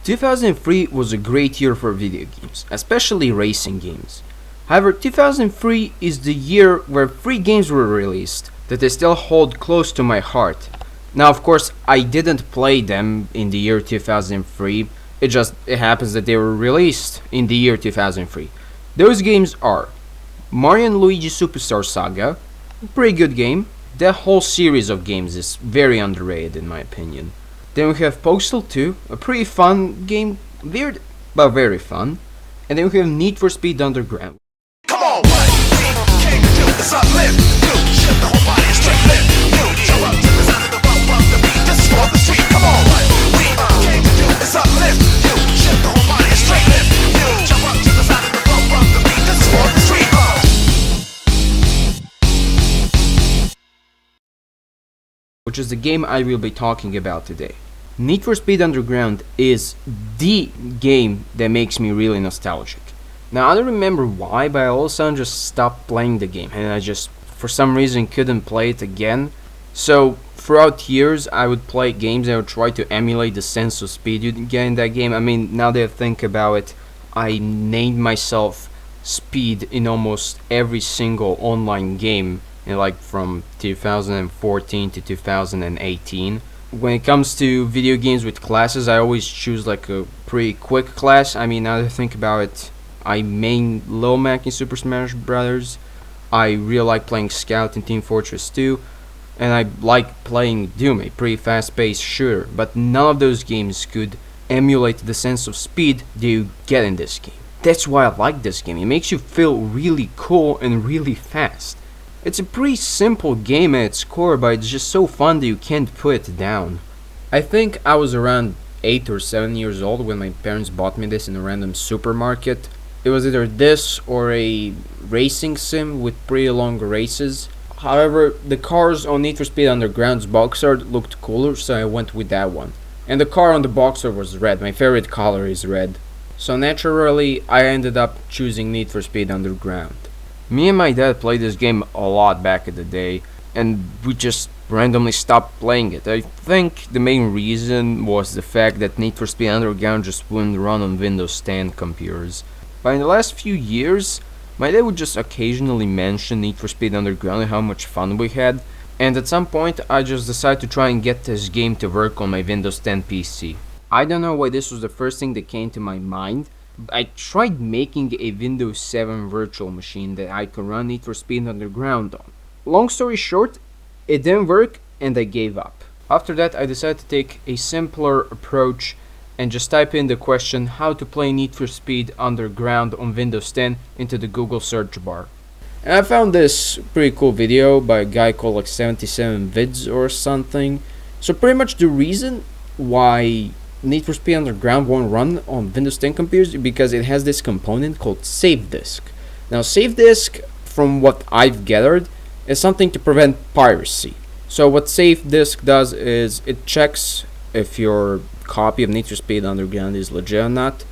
2003 was a great year for video games, especially racing games. However, 2003 is the year where 3 games were released that I still hold close to my heart. Now, of course, I didn't play them in the year 2003, it happens that they were released in the year 2003. Those games are Mario and Luigi Superstar Saga, a pretty good game. That whole series of games is very underrated in my opinion. Then we have Postal 2, a pretty fun game, weird but very fun. And then we have Need for Speed Underground. Come on, what we came to do is uplift you, shift the whole body, straight lift you, jump up to the sound of the bump the beat, just for the street. Come on, what we came to do is uplift you, shift the whole body, straight lift you, jump up to the sound of the bump the beat, just for the street. Which is the game I will be talking about today. Need for Speed Underground is the game that makes me really nostalgic. Now, I don't remember why, but I all of a sudden just stopped playing the game, and I just, for some reason, couldn't play it again. So, throughout years, I would play games and I would try to emulate the sense of speed you get in that game. I mean, now that I think about it, I named myself Speed in almost every single online game, like from 2014 to 2018. When it comes to video games with classes, I always choose like a pretty quick class. I mean, now that I think about it, I main Lil Mac in Super Smash Bros. I really like playing Scout in Team Fortress 2, and I like playing Doom, a pretty fast-paced shooter. But none of those games could emulate the sense of speed that you get in this game. That's why I like this game. It makes you feel really cool and really fast. It's a pretty simple game at its core, but it's just so fun that you can't put it down. I think I was around 8 or 7 years old when my parents bought me this in a random supermarket. It was either this or a racing sim with pretty long races. However, the cars on Need for Speed Underground's box art looked cooler, so I went with that one. And the car on the box art was red. My favorite color is red. So naturally, I ended up choosing Need for Speed Underground. Me and my dad played this game a lot back in the day, and we just randomly stopped playing it. I think the main reason was the fact that Need for Speed Underground just wouldn't run on Windows 10 computers. But in the last few years, my dad would just occasionally mention Need for Speed Underground and how much fun we had, and at some point I just decided to try and get this game to work on my Windows 10 PC. I don't know why this was the first thing that came to my mind. I tried making a Windows 7 virtual machine that I could run Need for Speed Underground on. Long story short, it didn't work and I gave up. After that, I decided to take a simpler approach and just type in the question how to play Need for Speed Underground on Windows 10 into the Google search bar. And I found this pretty cool video by a guy called like 77vids or something. So pretty much the reason why Need for Speed Underground won't run on Windows 10 computers because it has this component called Save Disk. Now, Save Disk, from what I've gathered, is something to prevent piracy. So what Save Disk does is it checks if your copy of Need for Speed Underground is legit or not,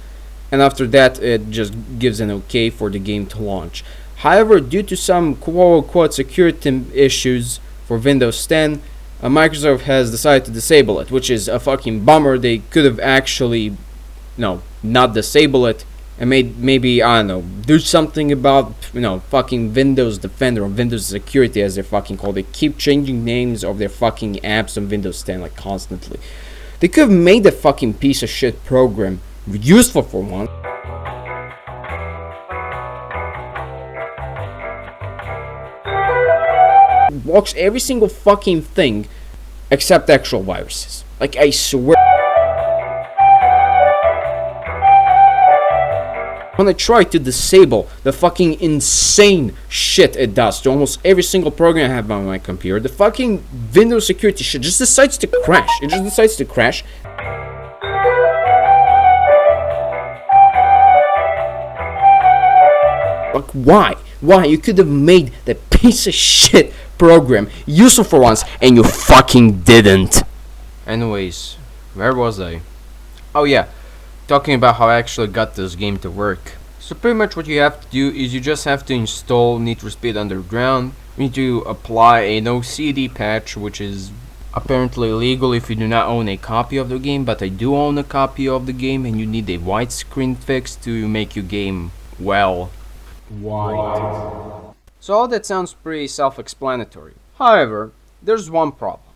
and after that it just gives an okay for the game to launch. However, due to some quote-unquote security issues for Windows 10, Microsoft has decided to disable it, which is a fucking bummer. They could have actually, not disable it and maybe, I don't know, do something about, fucking Windows Defender or Windows Security as they're fucking called. They keep changing names of their fucking apps on Windows 10 like constantly. They could have made that fucking piece of shit program useful for one. Blocks every single fucking thing except actual viruses. Like, I swear. When I try to disable the fucking insane shit it does to almost every single program I have on my computer, the fucking Windows security shit just decides to crash. It just decides to crash. Like, why? Why? You could have made that piece of shit program useful for once, and you fucking didn't. Anyways, where was I? Oh yeah, talking about how I actually got this game to work. So pretty much what you have to do is you just have to install Need for Speed Underground. You need to apply a no CD patch, which is Apparently illegal if you do not own a copy of the game, but I do own a copy of the game, and you need a widescreen fix to make your game, well, white. So all that sounds pretty self-explanatory. However, there's one problem.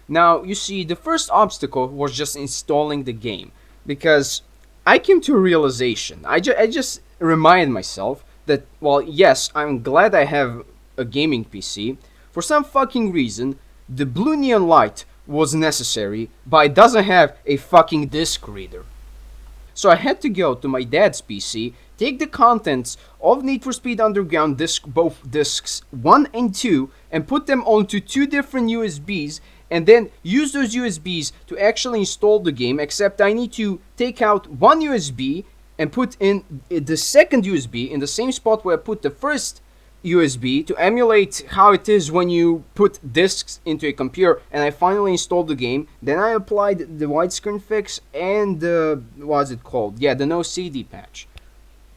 Now, you see, the first obstacle was just installing the game, because I came to a realization. I just remind myself that, well, yes, I'm glad I have a gaming PC. For some fucking reason, the blue neon light was necessary, but it doesn't have a fucking disc reader. So I had to go to my dad's PC, take the contents of Need for Speed Underground both discs 1 and 2, and put them onto two different USBs, and then use those USBs to actually install the game, except I need to take out one USB and put in the second USB in the same spot where I put the first USB to emulate how it is when you put discs into a computer. And I finally installed the game. Then I applied the widescreen fix and the, what is it called? Yeah, the no CD patch.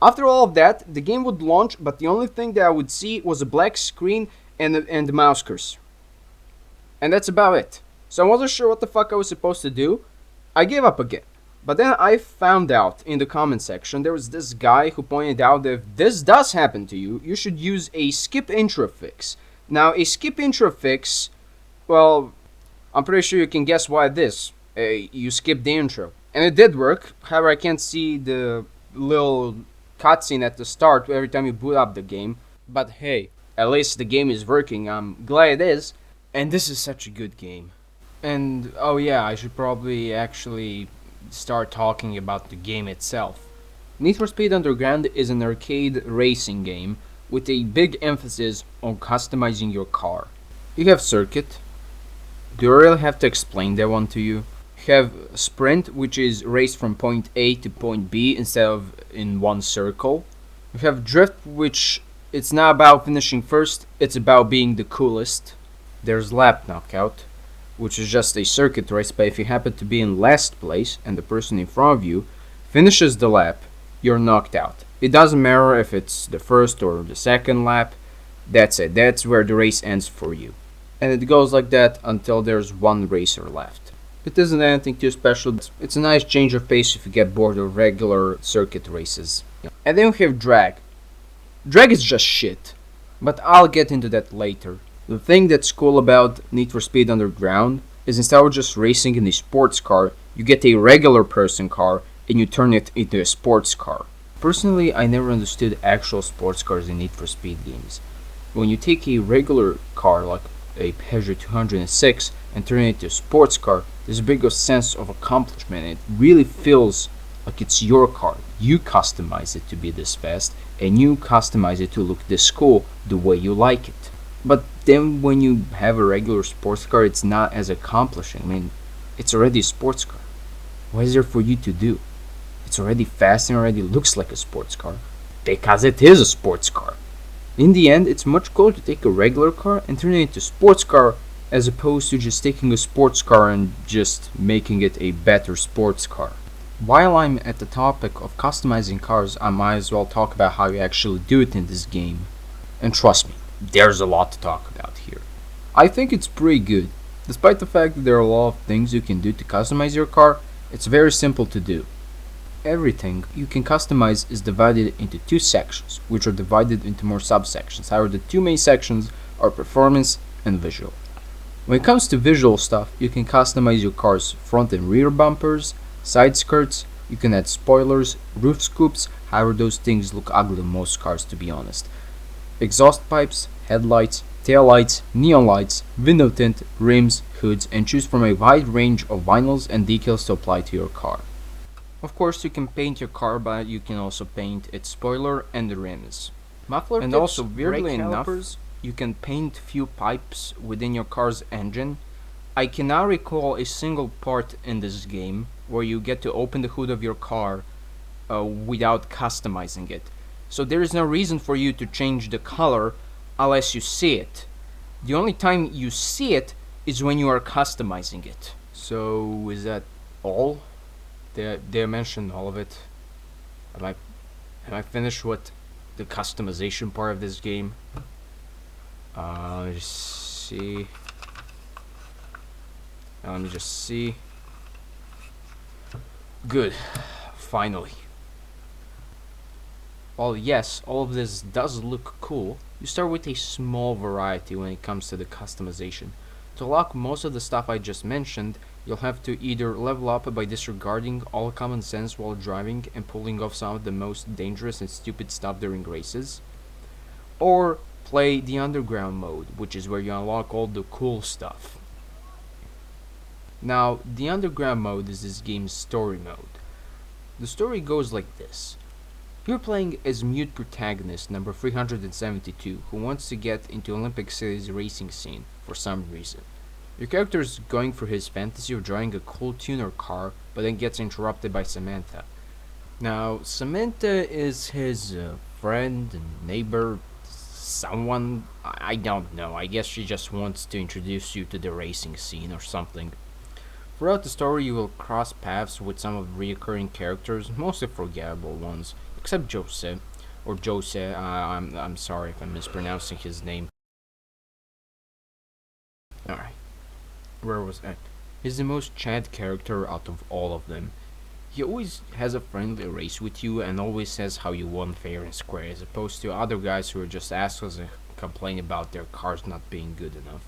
After all of that, the game would launch, but the only thing that I would see was a black screen and the mouse cursor. And that's about it. So I wasn't sure what the fuck I was supposed to do. I gave up again. But then I found out in the comment section there was this guy who pointed out that if this does happen to you, you should use a skip intro fix. Now, a skip intro fix, well, I'm pretty sure you can guess why it is. You skip the intro. And it did work. However, I can't see the little cutscene at the start every time you boot up the game. But hey, at least the game is working. I'm glad it is. And this is such a good game. And, oh yeah, I should probably actually start talking about the game itself. Need for Speed Underground is an arcade racing game with a big emphasis on customizing your car. You have circuit. Do I really have to explain that one to you? You have sprint, which is race from point A to point B instead of in one circle. You have drift, which it's not about finishing first, it's about being the coolest. There's lap knockout, which is just a circuit race, but if you happen to be in last place and the person in front of you finishes the lap, you're knocked out. It doesn't matter if it's the first or the second lap, that's it. That's where the race ends for you. And it goes like that until there's one racer left. It isn't anything too special. It's a nice change of pace if you get bored of regular circuit races. And then we have drag. Drag is just shit, but I'll get into that later. The thing that's cool about Need for Speed Underground is instead of just racing in a sports car, you get a regular person car and you turn it into a sports car. Personally, I never understood actual sports cars in Need for Speed games. When you take a regular car like a Peugeot 206 and turn it into a sports car, there's a bigger sense of accomplishment. It really feels like it's your car. You customize it to be this fast and you customize it to look this cool the way you like it. But then when you have a regular sports car, it's not as accomplishing. I mean, it's already a sports car. What is there for you to do? It's already fast and already looks like a sports car. Because it is a sports car. In the end, it's much cooler to take a regular car and turn it into a sports car as opposed to just taking a sports car and just making it a better sports car. While I'm at the topic of customizing cars, I might as well talk about how you actually do it in this game. And trust me, there's a lot to talk about here. I think it's pretty good. Despite the fact that there are a lot of things you can do to customize your car, it's very simple to do. Everything you can customize is divided into two sections, which are divided into more subsections. However, the two main sections are performance and visual. When it comes to visual stuff, you can customize your car's front and rear bumpers, side skirts, you can add spoilers, roof scoops. However, those things look ugly on most cars, to be honest. Exhaust pipes, headlights, taillights, neon lights, window tint, rims, hoods, and choose from a wide range of vinyls and decals to apply to your car. Of course, you can paint your car, but you can also paint its spoiler and the rims. Muffler and tips, also, weirdly enough, you can paint few pipes within your car's engine. I cannot recall a single part in this game where you get to open the hood of your car without customizing it. So there is no reason for you to change the color unless you see it. The only time you see it is when you are customizing it. So is that all? Did I mention all of it? Am I finished with the customization part of this game? Let's see. Now let me just see. Good. Finally. While yes, all of this does look cool, you start with a small variety when it comes to the customization. To unlock most of the stuff I just mentioned, you'll have to either level up by disregarding all common sense while driving and pulling off some of the most dangerous and stupid stuff during races, or play the underground mode, which is where you unlock all the cool stuff. Now, the underground mode is this game's story mode. The story goes like this. You're playing as mute protagonist number 372, who wants to get into Olympic City's racing scene for some reason. Your character is going for his fantasy of driving a cool tuner car, but then gets interrupted by Samantha. Now, Samantha is his friend and neighbor, someone, I don't know. I guess she just wants to introduce you to the racing scene or something. Throughout the story, you will cross paths with some of the recurring characters, mostly forgettable ones, except Jose, or Jose. I'm sorry if I'm mispronouncing his name. Alright, where was I? He's the most Chad character out of all of them. He always has a friendly race with you and always says how you won fair and square, as opposed to other guys who are just assholes and complain about their cars not being good enough.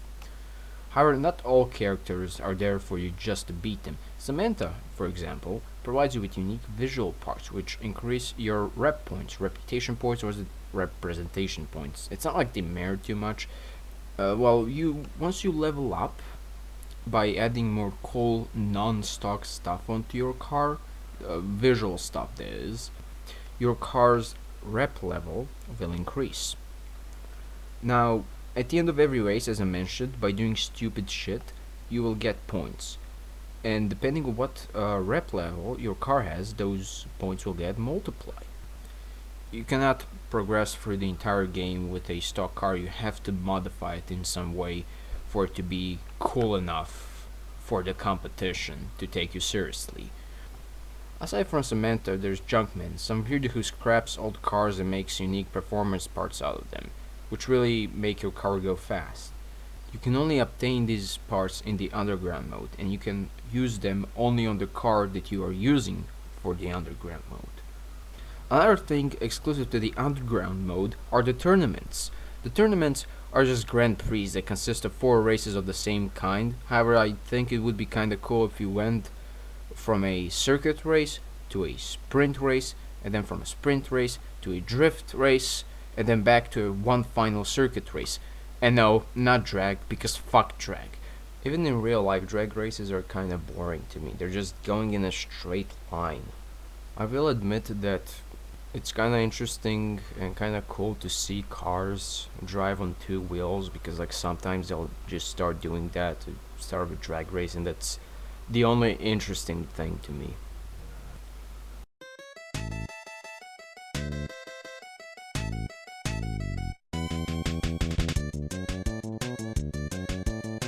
However, not all characters are there for you just to beat them. Samantha, for example, provides you with unique visual parts which increase your rep points, reputation points, or is it representation points. It's not like they matter too much. Once you level up by adding more cool non-stock stuff onto your car, visual stuff that is, your car's rep level will increase. Now, at the end of every race, as I mentioned, by doing stupid shit, you will get points. And depending on what rep level your car has, those points will get multiplied. You cannot progress through the entire game with a stock car. You have to modify it in some way for it to be cool enough for the competition to take you seriously. Aside from Samantha, there's Junkman, some weirdo who scraps old cars and makes unique performance parts out of them, which really make your car go fast. You can only obtain these parts in the underground mode, and you can use them only on the car that you are using for the underground mode. Another thing exclusive to the underground mode are the tournaments. The tournaments are just Grand Prix that consist of 4 races of the same kind. However, I think it would be kinda cool if you went from a circuit race to a sprint race, and then from a sprint race to a drift race, and then back to one final circuit race. And no, not drag, because fuck drag. Even in real life, drag races are kinda boring to me. They're just going in a straight line. I will admit that it's kinda interesting and kinda cool to see cars drive on 2 wheels, because like sometimes they'll just start doing that to start a drag race, and that's the only interesting thing to me.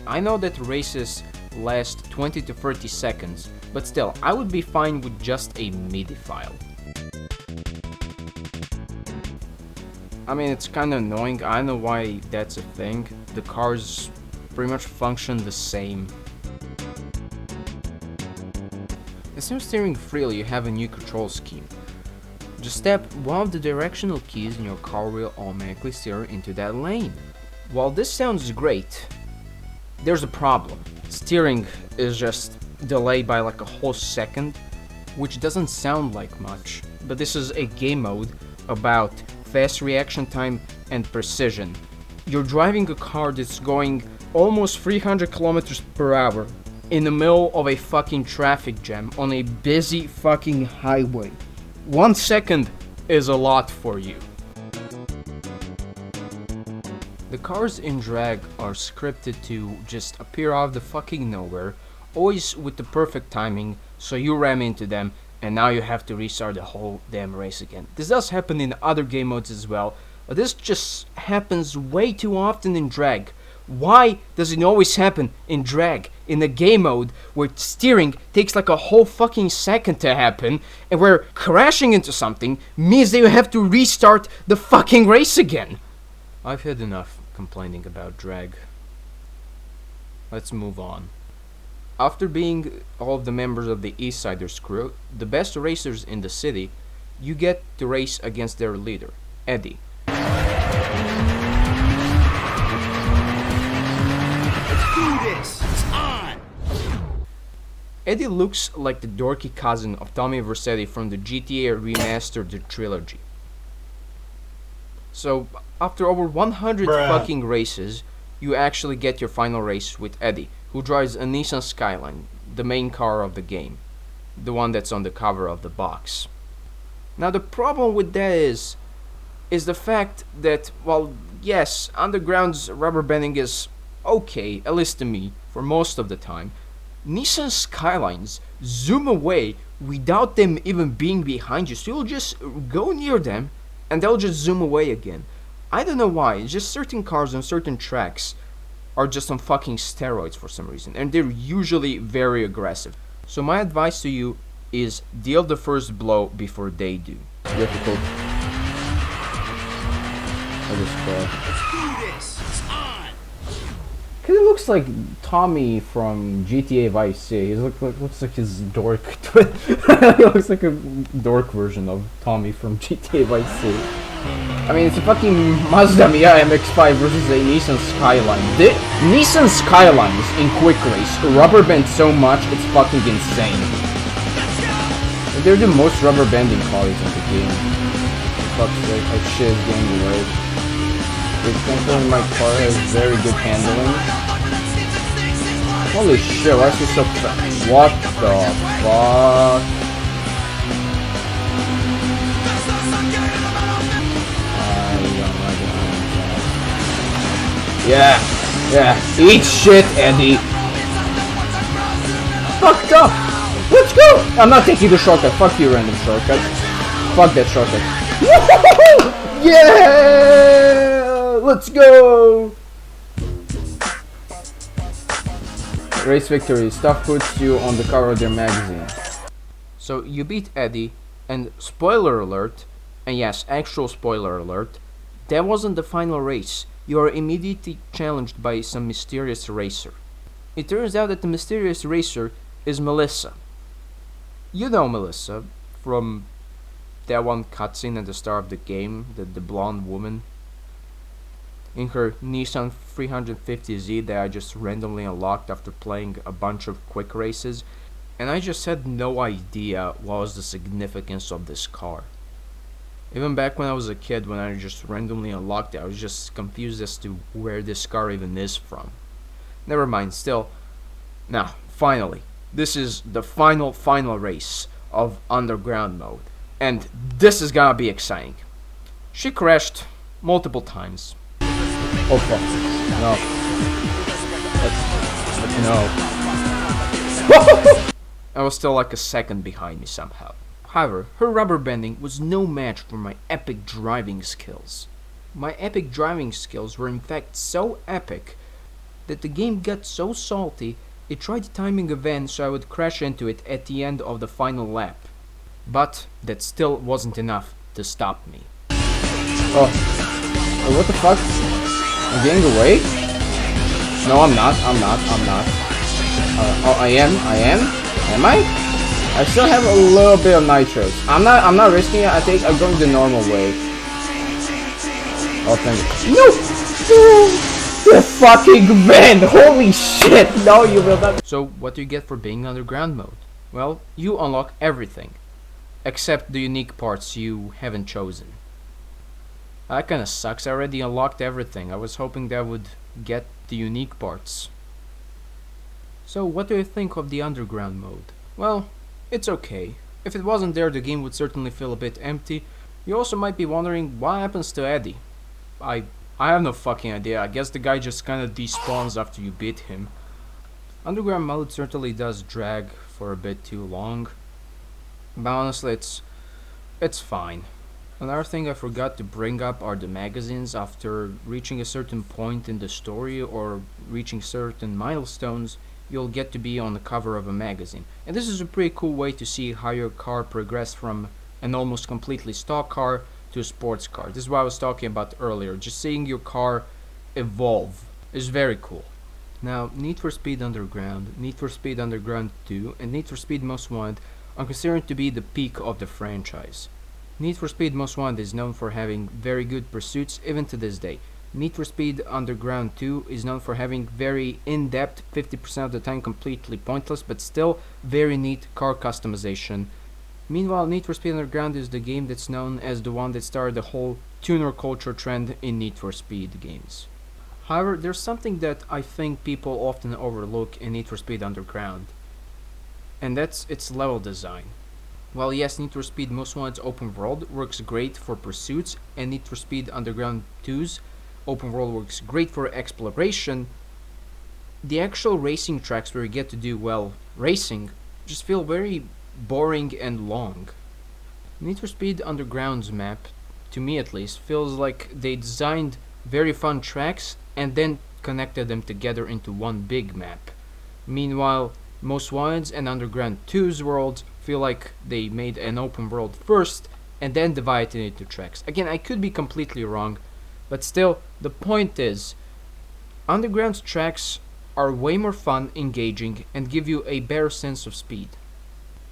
I know that races last 20 to 30 seconds, but still, I would be fine with just a MIDI file. I mean, it's kinda annoying, I know why that's a thing. The cars pretty much function the same. Instead of steering freely, you have a new control scheme. Just tap one of the directional keys and your car will automatically steer into that lane. While this sounds great, there's a problem. Steering is just delayed by like a whole second, which doesn't sound like much, but this is a game mode about fast reaction time and precision. You're driving a car that's going almost 300 kilometers per hour in the middle of a fucking traffic jam on a busy fucking highway. 1 second is a lot for you. The cars in drag are scripted to just appear out of the fucking nowhere, always with the perfect timing, so you ram into them and now you have to restart the whole damn race again. This does happen in other game modes as well, but this just happens way too often in drag. Why does it always happen in drag, in a game mode where steering takes like a whole fucking second to happen, and where crashing into something means that you have to restart the fucking race again? I've had enough complaining about drag. Let's move on. After being all of the members of the East Siders crew, the best racers in the city, you get to race against their leader, Eddie. Do this. It's on. Eddie looks like the dorky cousin of Tommy Vercetti from the GTA Remastered trilogy. So, after over 100 fucking races, you actually get your final race with Eddie, who drives a Nissan Skyline, the main car of the game, the one that's on the cover of the box. Now the problem with that is the fact that, well, yes, Underground's rubber banding is okay, at least to me, for most of the time. Nissan Skylines zoom away without them even being behind you, so you'll just go near them and they'll just zoom away again. I don't know why, it's just certain cars on certain tracks are just on fucking steroids for some reason, and they're usually very aggressive. So my advice to you is deal the first blow before they do. Difficult. I just Do this. It's on. Cause it looks like Tommy from GTA Vice City. He looks like his dork twin. He looks like a dork version of Tommy from GTA Vice City. I mean, it's a fucking Mazda Miata MX-5 versus a Nissan Skyline. The Nissan Skylines in Quick Race rubber band so much, it's fucking insane. They're the most rubber banding cars in the game. Fuck's sake, I shit is getting away. Thankfully my car has very good handling. Holy shit, why is he so fast? What the fuck? Yeah, eat shit, Eddie. Fucked up. Let's go. I'm not taking the shortcut. Fuck you, random shortcut. Fuck that shortcut. Woo-hoo-hoo! Yeah, let's go. Race victory. Stuff puts you on the cover of their magazine. So you beat Eddie, and spoiler alert, and yes, actual spoiler alert, that wasn't the final race. You are immediately challenged by some mysterious racer. It turns out that the mysterious racer is Melissa. You know Melissa from that one cutscene at the start of the game, the blonde woman in her Nissan 350Z that I just randomly unlocked after playing a bunch of quick races, and I just had no idea what was the significance of this car. Even back when I was a kid, when I just randomly unlocked it, I was just confused as to where this car even is from. Never mind, still. Now, finally, this is the final race of Underground mode. And this is gonna be exciting. She crashed multiple times. Oh fuck. No. I was still like a second behind me somehow. However, her rubber banding was no match for my epic driving skills. My epic driving skills were in fact so epic that the game got so salty it tried timing a van so I would crash into it at the end of the final lap. But that still wasn't enough to stop me. Oh, what the fuck? I'm getting away? No, I'm not. Oh, I am? Am I? I still have a little bit of nitros. I'm not risking it. I think I'm going the normal way. Oh, thank you. No! The fucking van! Holy shit! No, you will not. So, what do you get for being Underground mode? Well, you unlock everything. Except the unique parts you haven't chosen. That kinda sucks. I already unlocked everything. I was hoping that I would get the unique parts. So, what do you think of the Underground mode? Well, it's okay. If it wasn't there, the game would certainly feel a bit empty. You also might be wondering what happens to Eddie. I have no fucking idea. I guess the guy just kinda despawns after you beat him. Underground mode certainly does drag for a bit too long. But honestly, it's fine. Another thing I forgot to bring up are the magazines. After reaching a certain point in the story or reaching certain milestones, you'll get to be on the cover of a magazine. And this is a pretty cool way to see how your car progressed from an almost completely stock car to a sports car. This is what I was talking about earlier. Just seeing your car evolve is very cool. Now, Need for Speed Underground, Need for Speed Underground 2, and Need for Speed Most Wanted are considered to be the peak of the franchise. Need for Speed Most Wanted is known for having very good pursuits even to this day. Need for Speed Underground 2 is known for having very in-depth, 50% of the time completely pointless, but still very neat car customization. Meanwhile, Need for Speed Underground is the game that's known as the one that started the whole tuner culture trend in Need for Speed games. However, there's something that I think people often overlook in Need for Speed Underground, and that's its level design. While yes, Need for Speed Most Wanted's open world works great for pursuits, and Need for Speed Underground 2's open world works great for exploration, the actual racing tracks where you get to do, well, racing, just feel very boring and long. Need for Speed Underground's map, to me at least, feels like they designed very fun tracks and then connected them together into one big map. Meanwhile, Most Wanted's and Underground 2's worlds feel like they made an open world first and then divided it into tracks. Again, I could be completely wrong, but still, the point is, Underground's tracks are way more fun, engaging, and give you a better sense of speed.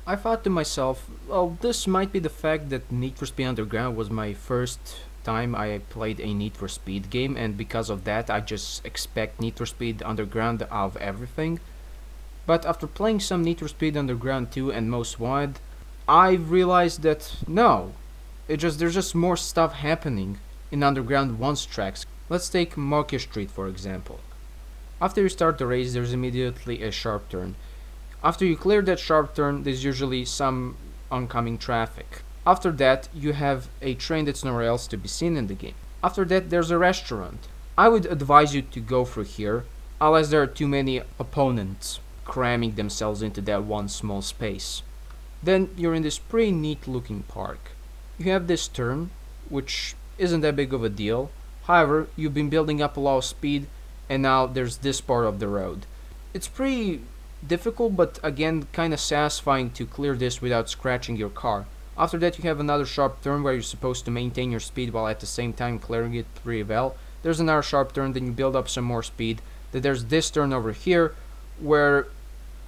I thought to myself, well, this might be the fact that Need for Speed Underground was my first time I played a Need for Speed game, and because of that I just expect Need for Speed Underground out of everything. But after playing some Need for Speed Underground 2 and Most Wanted, I realized that no, there's just more stuff happening in Underground 1's tracks. Let's take Market Street for example. After you start the race, there's immediately a sharp turn. After you clear that sharp turn, there's usually some oncoming traffic. After that, you have a train that's nowhere else to be seen in the game. After that, there's a restaurant. I would advise you to go through here, unless there are too many opponents cramming themselves into that one small space. Then you're in this pretty neat looking park. You have this turn, which isn't that big of a deal. However, you've been building up a lot of speed, and now there's this part of the road. It's pretty difficult, but again kinda satisfying to clear this without scratching your car. After that, you have another sharp turn where you're supposed to maintain your speed while at the same time clearing it pretty well. There's another sharp turn, then you build up some more speed. Then there's this turn over here where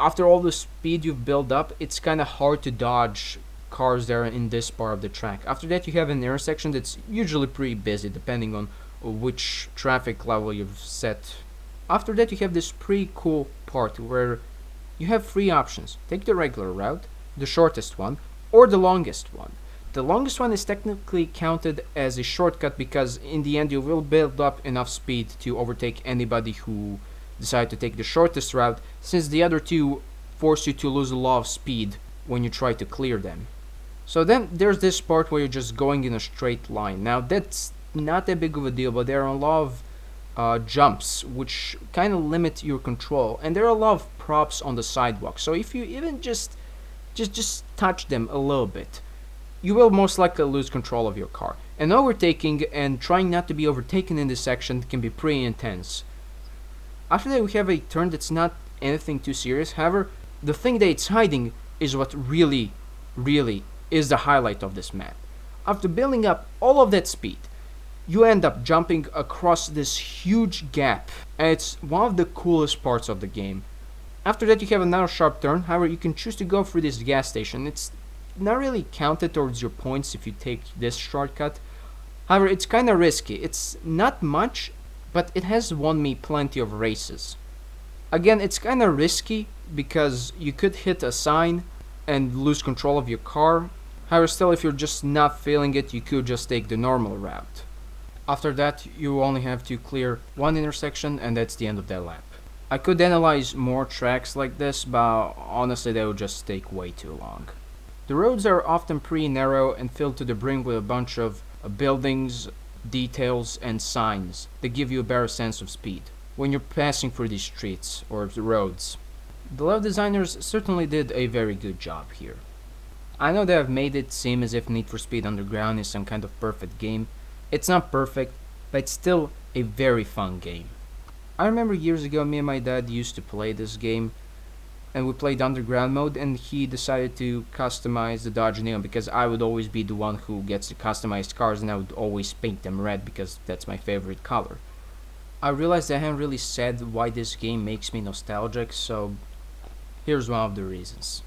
after all the speed you've built up, it's kinda hard to dodge cars there in this part of the track. After that, you have an intersection that's usually pretty busy depending on which traffic level you've set. After that, you have this pretty cool part where you have three options. Take the regular route, the shortest one, or the longest one. The longest one is technically counted as a shortcut because in the end you will build up enough speed to overtake anybody who decide to take the shortest route, since the other two force you to lose a lot of speed when you try to clear them. So then there's this part where you're just going in a straight line. Now that's not that big of a deal, but there are a lot of jumps which kind of limit your control, and there are a lot of props on the sidewalk. So if you even just touch them a little bit, you will most likely lose control of your car. And overtaking and trying not to be overtaken in this section can be pretty intense. After that, we have a turn that's not anything too serious. However, the thing that it's hiding is what really is the highlight of this map. After building up all of that speed, you end up jumping across this huge gap, and it's one of the coolest parts of the game. After that, you have another sharp turn. However, you can choose to go through this gas station. It's not really counted towards your points if you take this shortcut. However, it's kind of risky. It's not much, but it has won me plenty of races. Again, it's kind of risky because you could hit a sign and lose control of your car. However, still, if you're just not feeling it, you could just take the normal route. After that, you only have to clear one intersection, and that's the end of that lap. I could analyze more tracks like this, but honestly they would just take way too long. The roads are often pretty narrow and filled to the brim with a bunch of buildings, details, and signs that give you a better sense of speed when you're passing through these streets or the roads. The level designers certainly did a very good job here. I know they have made it seem as if Need for Speed Underground is some kind of perfect game. It's not perfect, but it's still a very fun game. I remember years ago me and my dad used to play this game, and we played Underground mode, and he decided to customize the Dodge Neon because I would always be the one who gets the customized cars, and I would always paint them red because that's my favorite color. I realized I haven't really said why this game makes me nostalgic, so here's one of the reasons.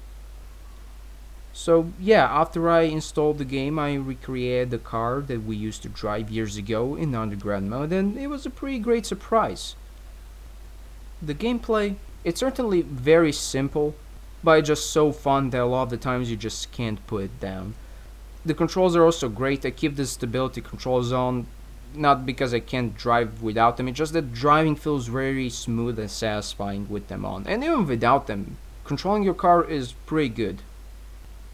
So yeah, after I installed the game, I recreated the car that we used to drive years ago in underground mode, and it was a pretty great surprise. The gameplay, it's certainly very simple, but it's just so fun that a lot of the times you just can't put it down. The controls are also great. I keep the stability controls on, not because I can't drive without them, it's just that driving feels very smooth and satisfying with them on. And even without them, controlling your car is pretty good.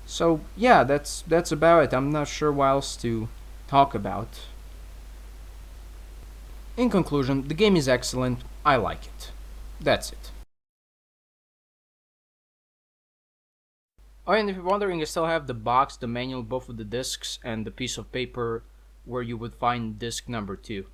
So yeah, that's about it. I'm not sure what else to talk about. In conclusion, the game is excellent. I like it. That's it. Oh, and if you're wondering, I still have the box, the manual, both of the discs, and the piece of paper where you would find disc number 2.